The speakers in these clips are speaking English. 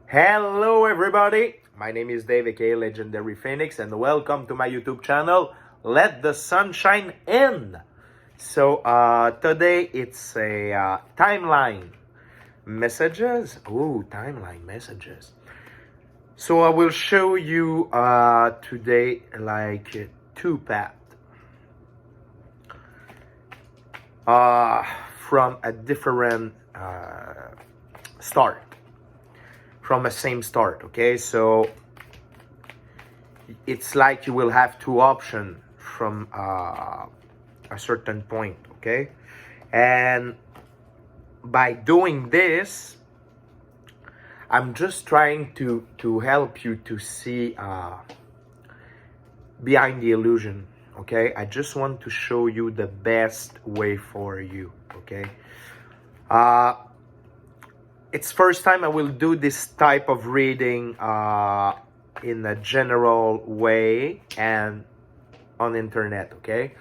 Hello, everybody. My name is Dave, aka Legendary Phoenix, and welcome to my YouTube channel. Let the sunshine in. Today it's a timeline messages. Ooh, timeline messages. So I will show you today like two paths uh, from a different start, from a same start. Okay, so it's like you will have two options from a certain point. Okay, and by doing this, I'm just trying to help you to see behind the illusion. Okay, I just want to show you the best way for you. Okay, uh it's first time I will do this type of reading in a general way and on internet. Okay,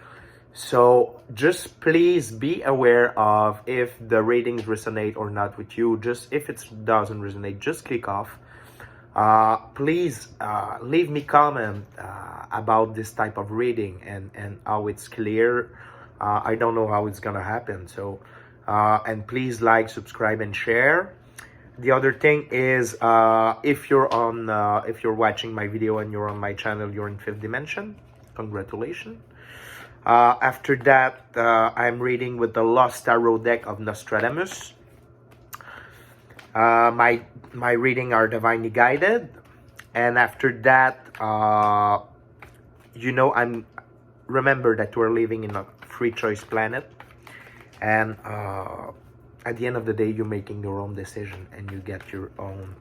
so just please be aware of if the readings resonate or not with you. Just if it doesn't resonate, just click off. Please leave me comment about this type of reading and how it's clear. I don't know how it's gonna happen. So and please like, subscribe, and share. The other thing is if you're watching my video and you're on my channel, you're in fifth dimension. Congratulations. After that, I'm reading with the Lost Tarot deck of Nostradamus. My reading are divinely guided, and after that, I'm remember that we're living in a free choice planet, and at the end of the day, you're making your own decision, and you get your own.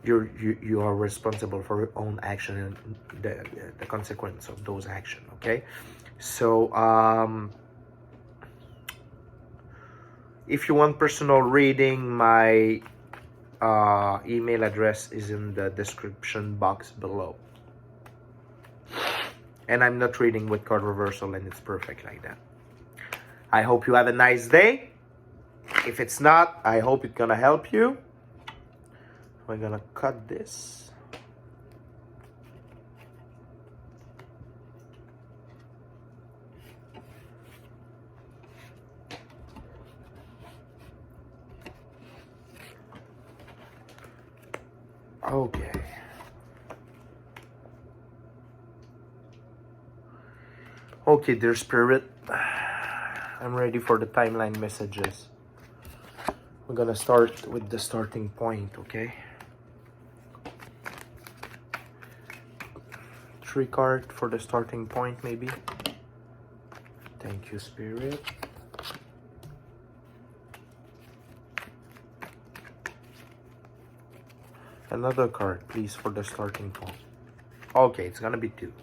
You are responsible for your own action and the consequence of those actions. Okay, so if you want personal reading, my email address is in the description box below. And I'm not reading with card reversal, and it's perfect like that. I hope you have a nice day. If it's not, I hope it's gonna help you. We're gonna cut this. Okay. Okay, dear spirit, I'm ready for the timeline messages. We're gonna start with the starting point, okay? 3 cards for the starting point, maybe. Thank you, spirit. Another card, please, for the starting point. Okay, it's gonna be 2.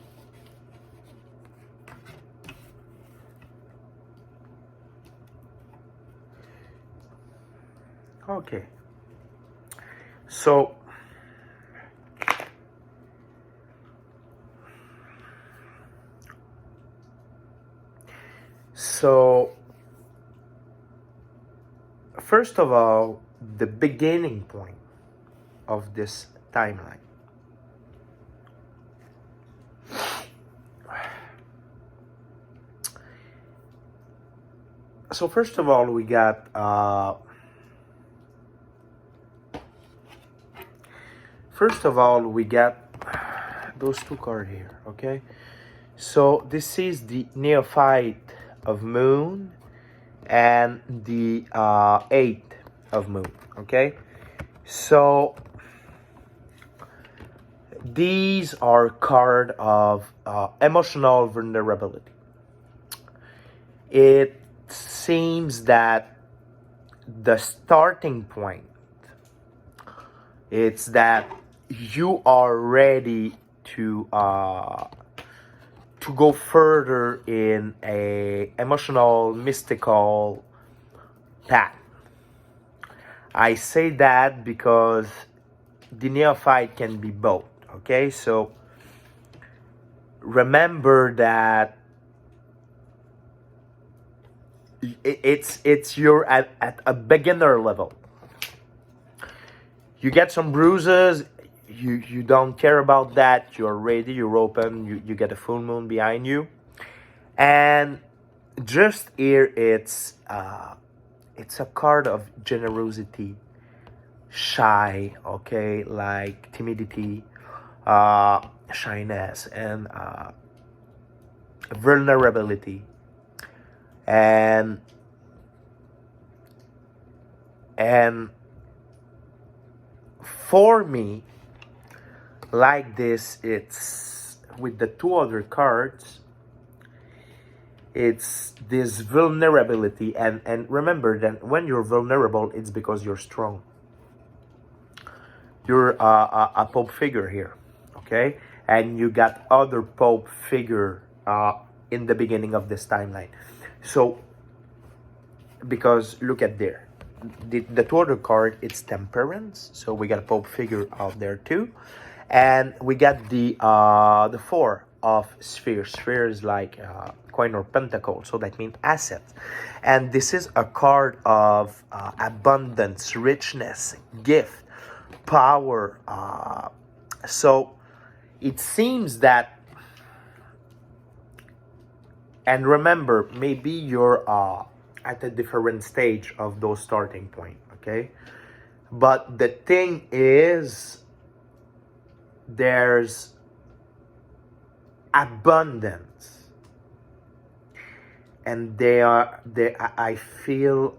Okay. So first of all, the beginning point of this timeline. So first of all, we got those 2 cards here, okay? So this is the Neophyte of Moon and the 8 of Moon, okay? So these are cards of emotional vulnerability. It seems that the starting point, it's that you are ready to go further in a emotional, mystical path. I say that because the neophyte can be both. Okay, so remember that you're at a beginner level. You get some bruises. You don't care about that. You're ready. You're open. You get a full moon behind you, and just here it's a card of generosity, shy, okay, like timidity, shyness, and vulnerability, and and for me, like this, it's with the two other cards. It's this vulnerability, and remember that when you're vulnerable, it's because you're strong. You're a Pope figure here, okay, and you got other Pope figure in the beginning of this timeline. So because look at there, the two other card, it's Temperance, so we got a Pope figure out there too, and we got the four of spheres. Sphere is like coin or pentacle, so that means assets, and this is a card of abundance, richness, gift, power. So it seems that, and remember, maybe you're at a different stage of those starting point, okay, but the thing is, there's abundance, and I feel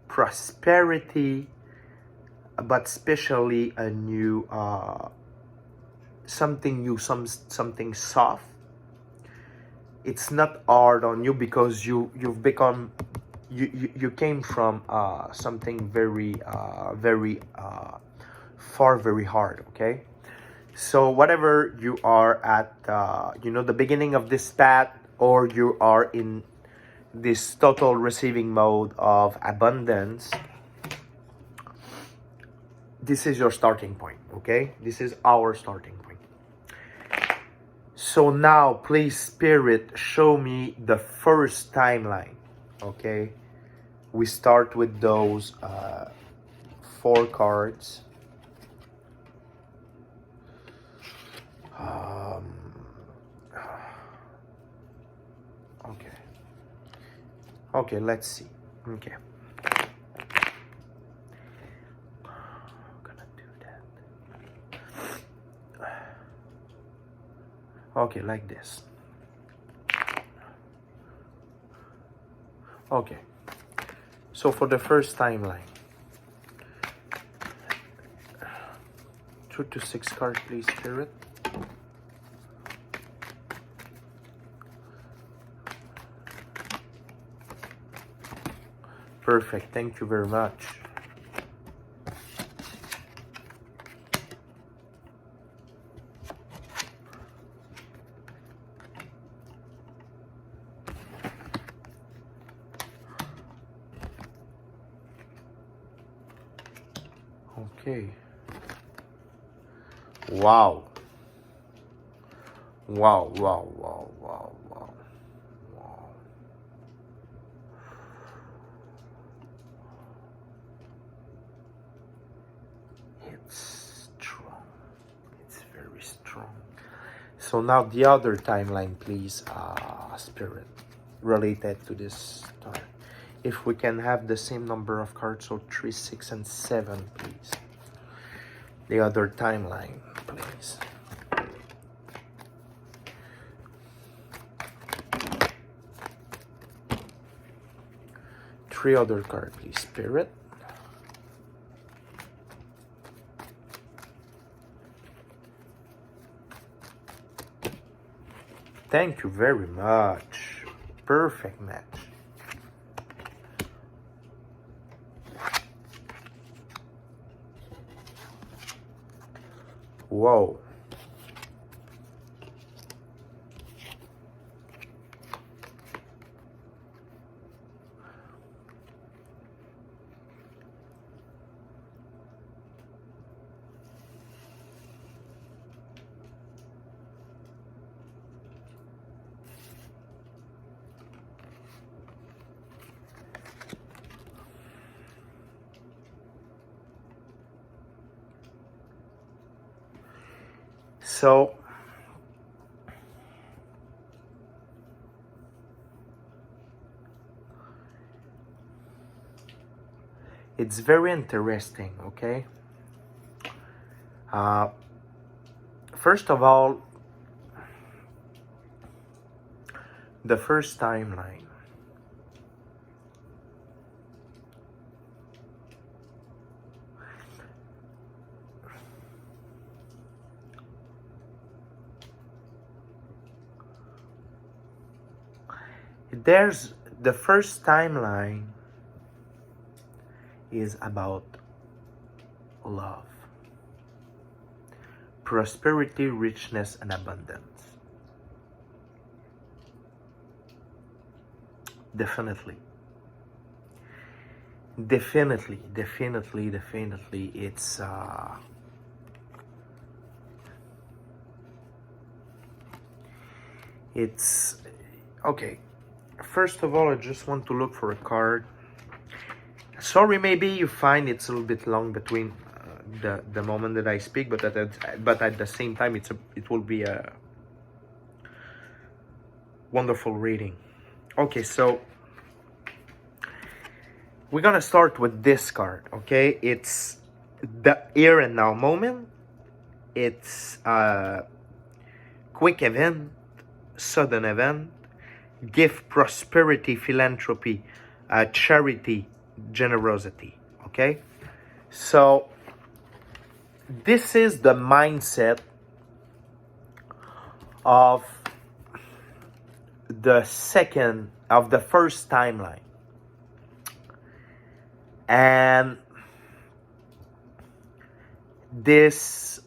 prosperity, but especially a new something new, something soft. It's not hard on you because you've become, you came from something very far, very hard, okay. So whatever you are at, the beginning of this path, or you are in this total receiving mode of abundance, this is your starting point, okay? This is our starting point. So now, please, Spirit, show me the first timeline, okay? We start with those 4 cards. Okay. Okay, let's see. Okay. Okay, like this. Okay. So for the first timeline, 2 to 6 cards, please, Spirit. Perfect. Thank you very much. Okay. Wow. Wow, wow, wow, wow, wow, wow. It's strong. It's very strong. So now the other timeline, please, Spirit, related to this star. If we can have the same number of cards, so 3, 6, and 7, please. The other timeline, please. Three other cards, please, Spirit. Thank you very much. Perfect match. Whoa. So it's very interesting, okay? First of all, the first timeline. There's the first timeline is about love, prosperity, richness, and abundance. Definitely. Definitely, definitely, definitely. It's okay. First of all, I just want to look for a card. Sorry, maybe you find it's a little bit long between the moment that I speak, but at the same time, it will be a wonderful reading. Okay, so we're gonna start with this card. Okay, it's the here and now moment. It's a quick event, sudden event, gift, prosperity, philanthropy, charity, generosity. Okay, so this is the mindset of the first timeline, and this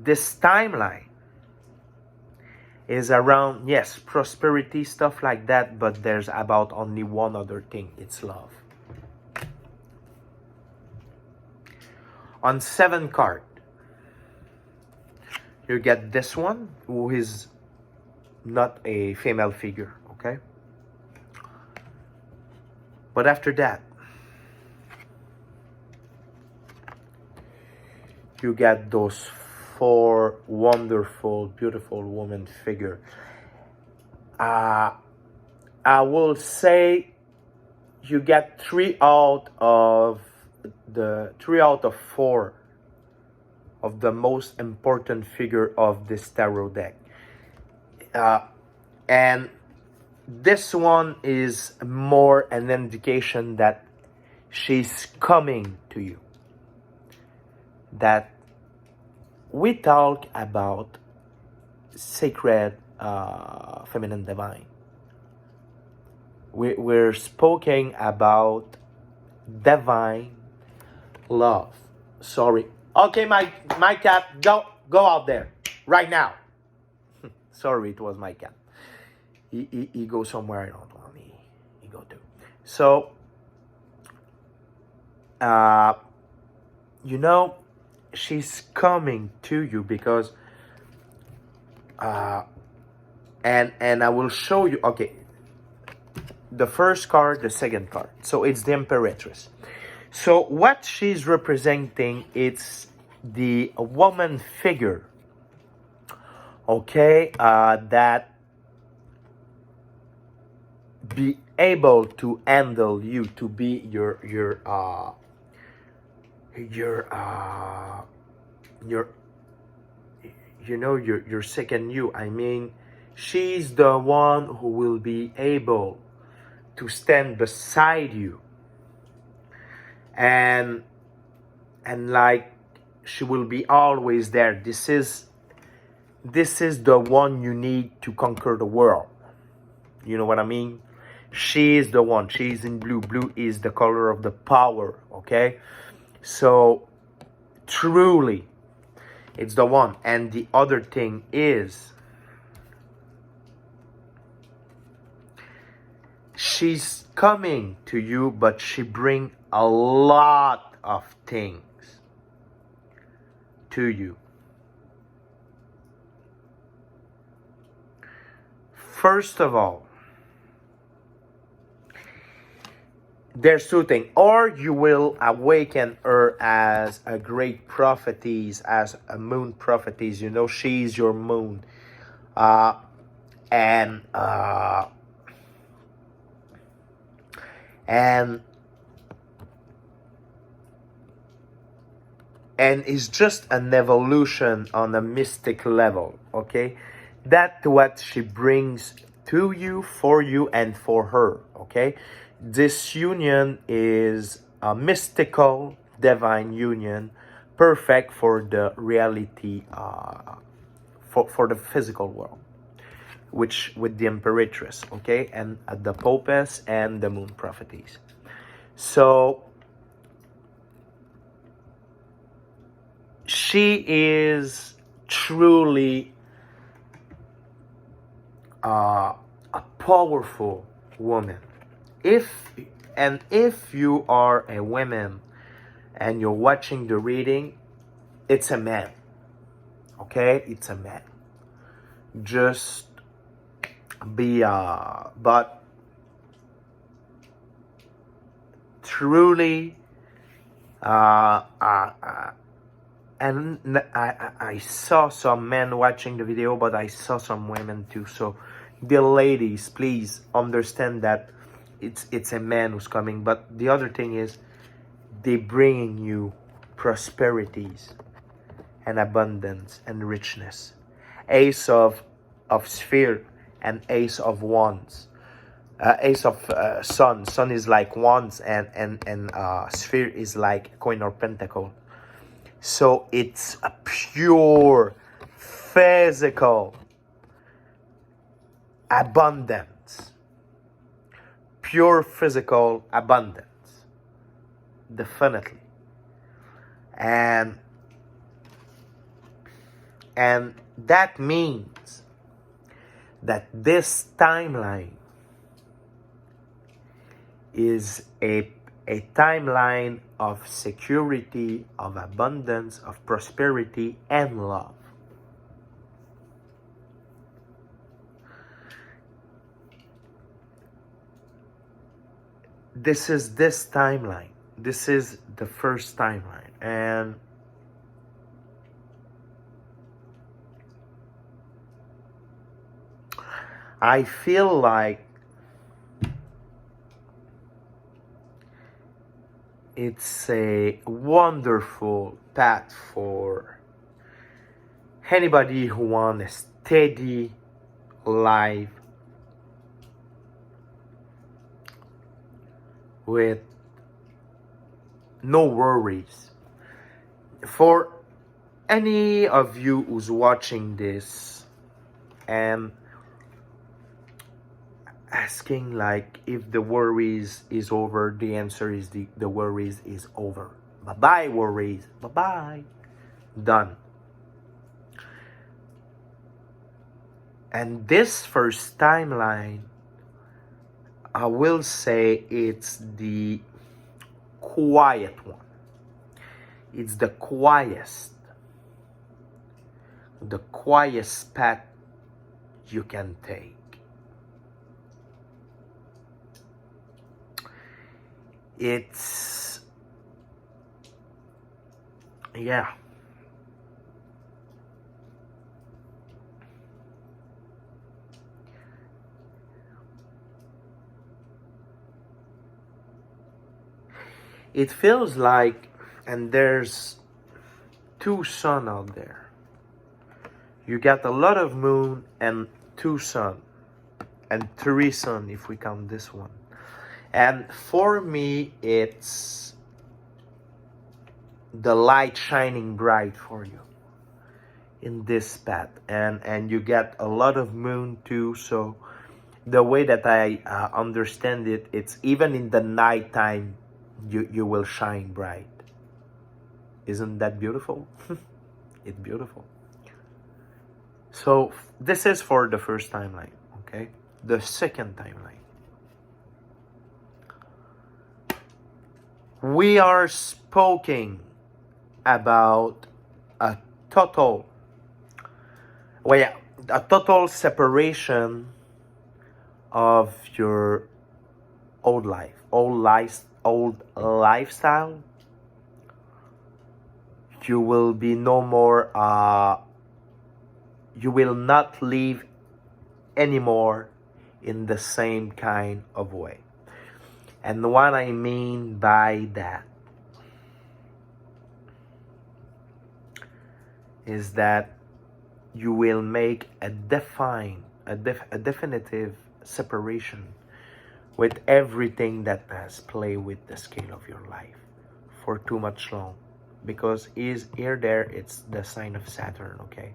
timeline is around, yes, prosperity, stuff like that, but there's about only one other thing. It's love. On 7 card, you get this one, who is not a female figure, okay? But after that, you get those 4 wonderful, beautiful woman figure. I will say you get 3 out of 4 of the most important figure of this tarot deck. And this one is more an indication that she's coming to you. That we talk about sacred feminine divine. We're speaking about divine love. Sorry. Okay, my cat, go out there right now. Sorry, it was my cat. He goes somewhere I don't want he go to. So, she's coming to you because, and I will show you. Okay, the first card, the second card. So it's the Empress. So what she's representing, it's the woman figure. Okay, that be able to handle you, to be your second you. I mean, she's the one who will be able to stand beside you, and like, she will be always there. This is the one you need to conquer the world. You know what I mean? She is the one. She's in blue. Blue is the color of the power, okay? So, truly, it's the one. And the other thing is, she's coming to you, but she brings a lot of things to you. First of all, There's two things. Or you will awaken her as a great prophetess, as a moon prophetess. You know, she's your moon. Uh, and uh, and and it's just an evolution on a mystic level. Okay, that's what she brings to you, for you, and for her. Okay, this union is a mystical divine union, perfect for the reality, for the physical world, which with the Imperatress, okay, and the Popess and the Moon Prophetess. So she is truly a powerful woman. If you are a woman and you're watching the reading, it's a man. Okay, it's a man. Just be but truly and I saw some men watching the video, but I saw some women too. So the ladies, please understand that it's a man who's coming. But the other thing is, they bringing you prosperities and abundance and richness. Ace of sphere and ace of wands. Ace of sun. Sun is like wands, and sphere is like coin or pentacle. So it's a pure physical abundance. Pure physical abundance. Definitely. And that means that this timeline is a timeline of security, of abundance, of prosperity, and love. This is this timeline. This is the first timeline. And I feel like it's a wonderful path for anybody who wants a steady life with no worries. For any of you who's watching this and asking like if the worries is over, the answer is the worries is over. Bye-bye worries. Bye-bye. Done. And this first timeline, I will say it's the quiet one. It's the quietest path you can take. It's, yeah. It feels like, and there's two sun out there. You got a lot of moon and two sun, and three sun if we count this one. And for me, it's the light shining bright for you in this path, and you get a lot of moon too. So the way that I understand it, it's even in the nighttime you will shine bright. Isn't that beautiful? It's beautiful. So this is for the first timeline. Okay, the second timeline, we are speaking about a total separation of your old life, old lifestyle. You will be no more, you will not live anymore in the same kind of way. And what I mean by that is that you will make a definitive separation with everything that has played with the scale of your life for too much long, because is here there, it's the sign of Saturn, okay?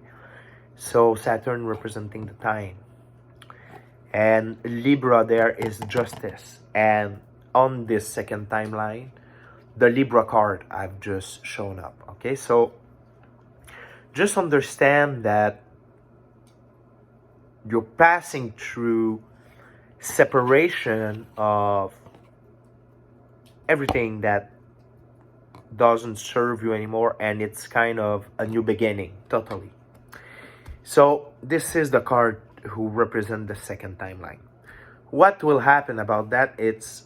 So Saturn representing the time, and Libra there is justice. And on this second timeline, the Libra card I've just shown up, okay? So just understand that you're passing through separation of everything that doesn't serve you anymore, and it's kind of a new beginning, totally. So this is the card who represent the second timeline. What will happen about that? It's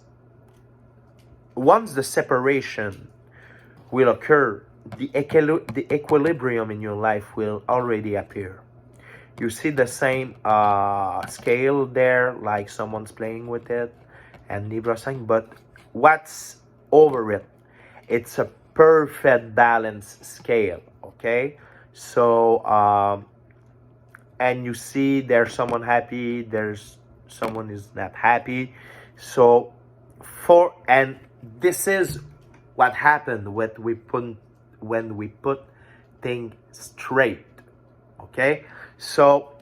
once the separation will occur, the equilibrium in your life will already appear. You see the same scale there, like someone's playing with it, and Libra sign, but what's over it? It's a perfect balance scale, okay? So, and you see there's someone happy, there's someone is not happy. So, and this is what happened when we put things straight, okay? So,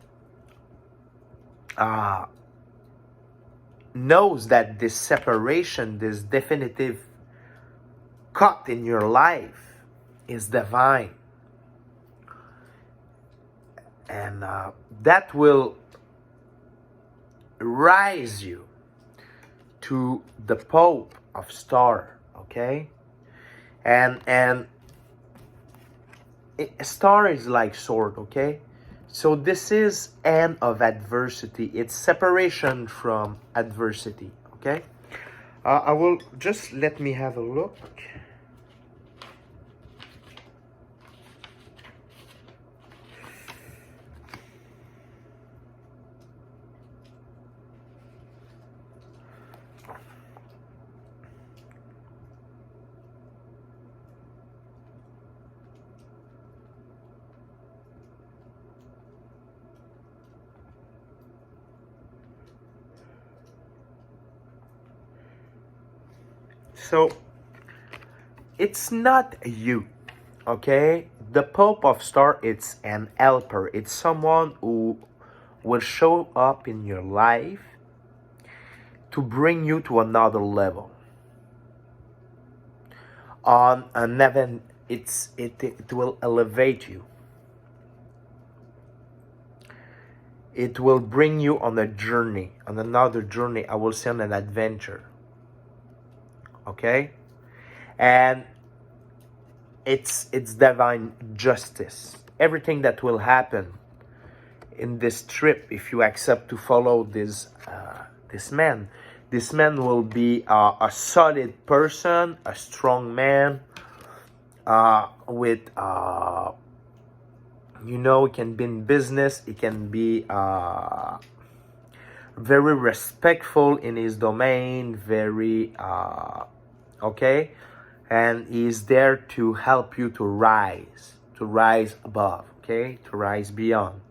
knows that this separation, this definitive cut in your life is divine. And that will rise you to the Pope of Star, okay? And a star is like sword, okay? So this is end of adversity. It's separation from adversity, okay? I will just let me have a look. So it's not you, okay? The Pope of Star, it's an helper. It's someone who will show up in your life to bring you to another level. On an event, it will elevate you. It will bring you on a journey, on another journey. I will say on an adventure. Okay? And it's divine justice. Everything that will happen in this trip, if you accept to follow this man will be a solid person, a strong man, with it can be in business, it can be very respectful in his domain, very okay, and he's there to help you to rise above, okay, to rise beyond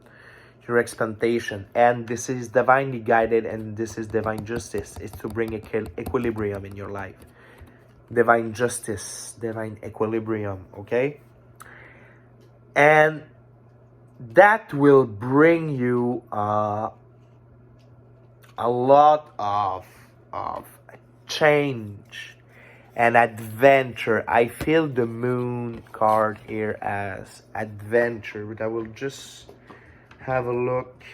your expectation. And this is divinely guided, and this is divine justice. It's to bring equilibrium in your life. Divine justice, divine equilibrium, okay? And that will bring you a lot of change and adventure. I feel the moon card here as adventure, but I will just have a look.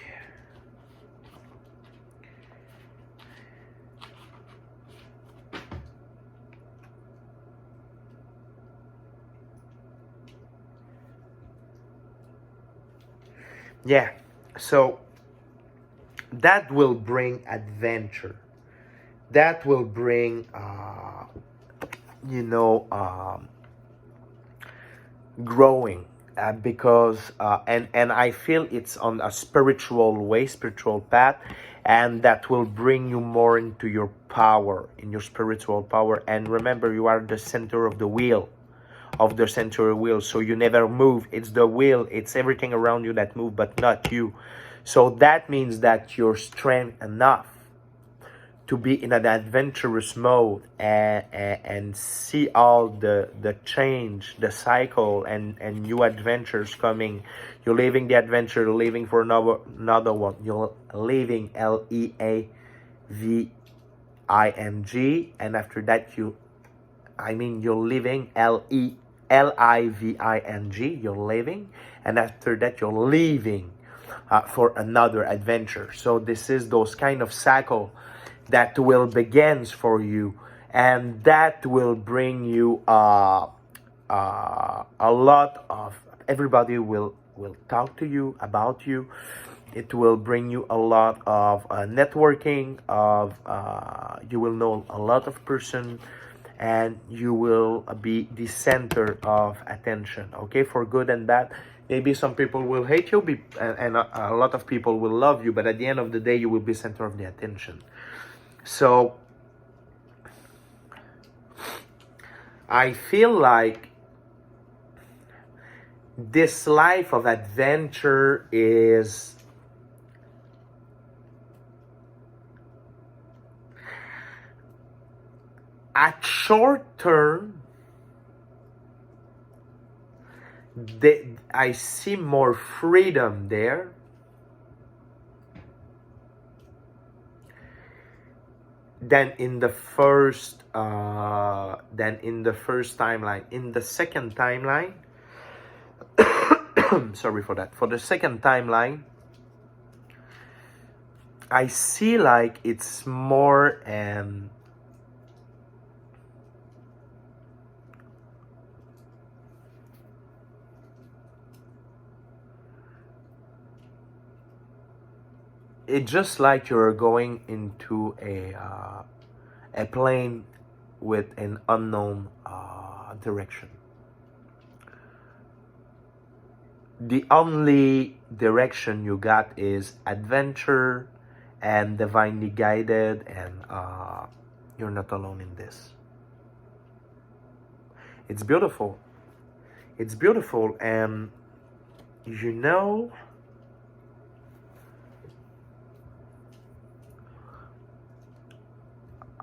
Yeah, so that will bring adventure. that will bring you know, growing, because and I feel it's on a spiritual way, spiritual path, and that will bring you more into your power, in your spiritual power. And remember, you are the center of the wheel, of the century wheel, so you never move. It's the wheel, it's everything around you that move, but not you. So that means that you're strength enough to be in an adventurous mode, and see all the change, the cycle, and new adventures coming. You're leaving the adventure, leaving for another one. You're leaving, Leaving, and after that you're leaving, Living. You're leaving, and after that you're leaving for another adventure. So this is those kind of cycle that will begins for you, and that will bring you a lot of, everybody will talk to you about you. It will bring you a lot of networking of you will know a lot of person, and you will be the center of attention, okay, for good and bad. Maybe some people will hate you, and a lot of people will love you, but at the end of the day you will be center of the attention. So I feel like this life of adventure is at short term. I see more freedom there, than in the first timeline. In the second timeline, sorry for that. For the second timeline, I see like it's more it's just like you're going into a plane with an unknown direction. The only direction you got is adventure and divinely guided, and you're not alone in this. It's beautiful. It's beautiful, and you know,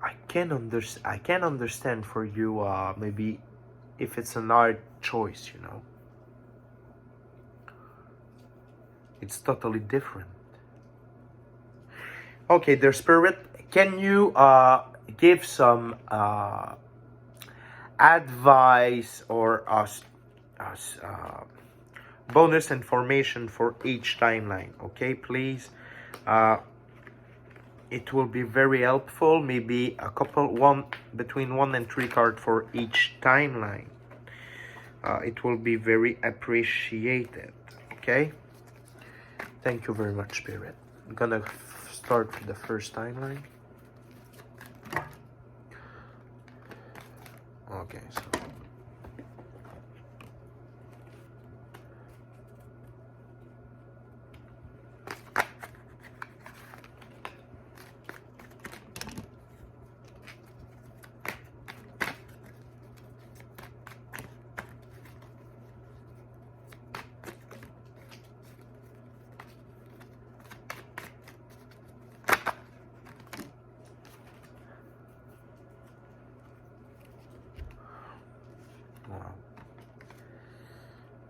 I can understand for you, maybe if it's an art choice, you know. It's totally different. Okay, their spirit, can you give some advice or bonus information for each timeline? Okay, please. It will be very helpful. Maybe a couple, between 1 and 3 cards for each timeline. It will be very appreciated. Okay. Thank you very much, Spirit. I'm gonna start with the first timeline. Okay, so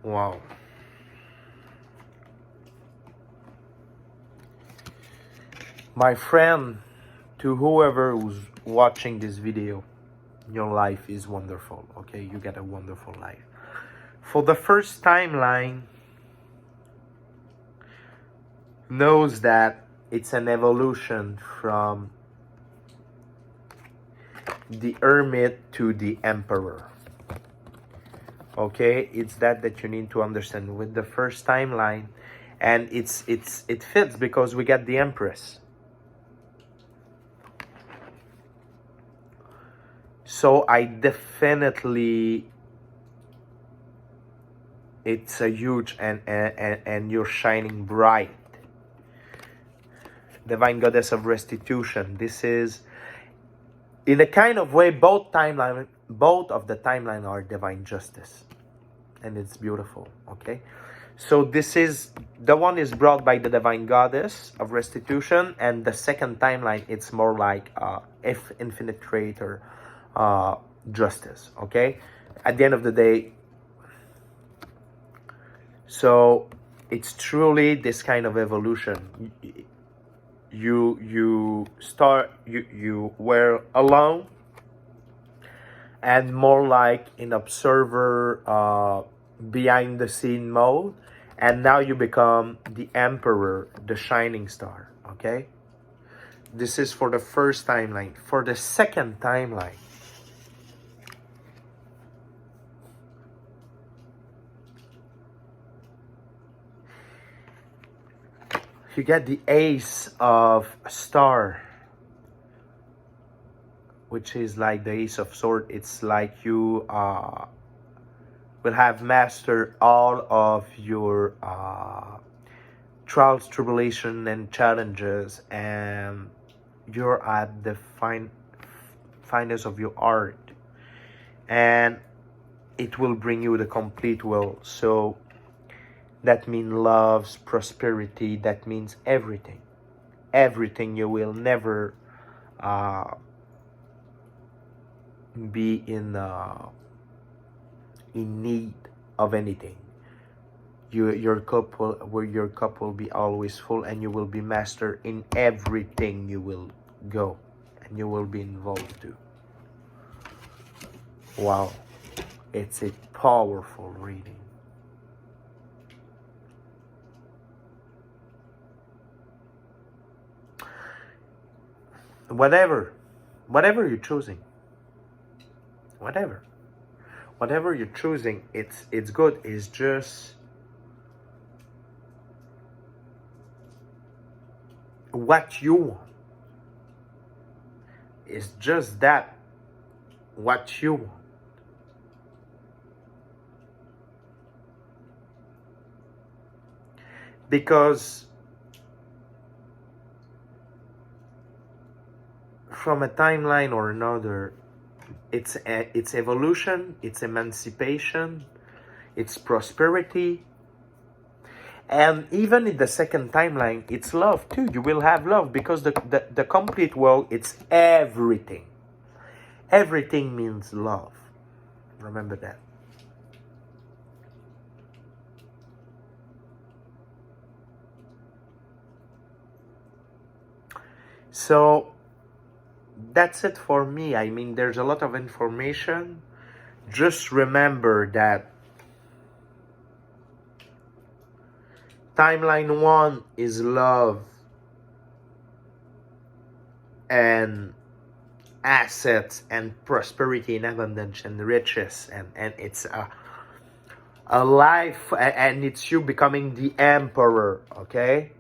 wow. My friend, to whoever who's watching this video, your life is wonderful, okay? You get a wonderful life. For the first timeline, knows that it's an evolution from the hermit to the emperor. Okay, it's that you need to understand with the first timeline, and it fits because we got the Empress. So I definitely, it's a huge, and you're shining bright. Divine Goddess of Restitution. This is, in a kind of way, both of the timeline are divine justice, and it's beautiful. Okay, so this is, the one is brought by the Divine Goddess of Restitution, and the second timeline, it's more like infinite creator justice. Okay, at the end of the day, so it's truly this kind of evolution. You were alone and more like an observer, behind the scene mode, and now you become the emperor, the shining star. Okay, this is for the first timeline. For the second timeline, you get the Ace of Star, which is like the Ace of Sword. It's like you will have mastered all of your trials, tribulation, and challenges, and you're at the finest of your art, and it will bring you the complete will. So that means love's prosperity. That means everything. Everything. You will never be in need of anything. Your cup will be always full, and you will be master in everything you will go, and you will be involved too. Wow, it's a powerful reading. Whatever you're choosing, whatever you're choosing, it's good. It's just what you want. It's just that, what you want. Because from a timeline or another, it's evolution, it's emancipation, it's prosperity, and even in the second timeline, it's love too. You will have love, because the complete world, it's everything. Everything means love. Remember that. So that's it for me. I mean, there's a lot of information. Just remember that timeline 1 is love and assets and prosperity and abundance and riches, and it's a life, and it's you becoming the emperor. Okay,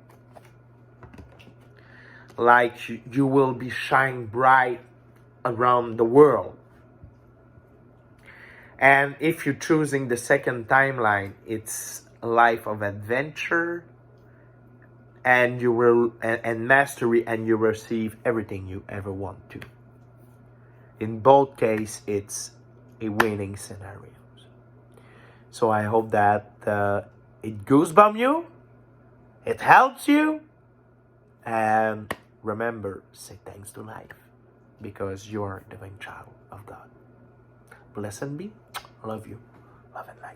like you will be shining bright around the world. And if you're choosing the second timeline, it's a life of adventure, and you will and mastery, and you receive everything you ever want to. In both cases, it's a winning scenario. So I hope that it goosebumps you, it helps you, and remember, say thanks to life, because you're a divine child of God. Blessed be. Love you. Love and light.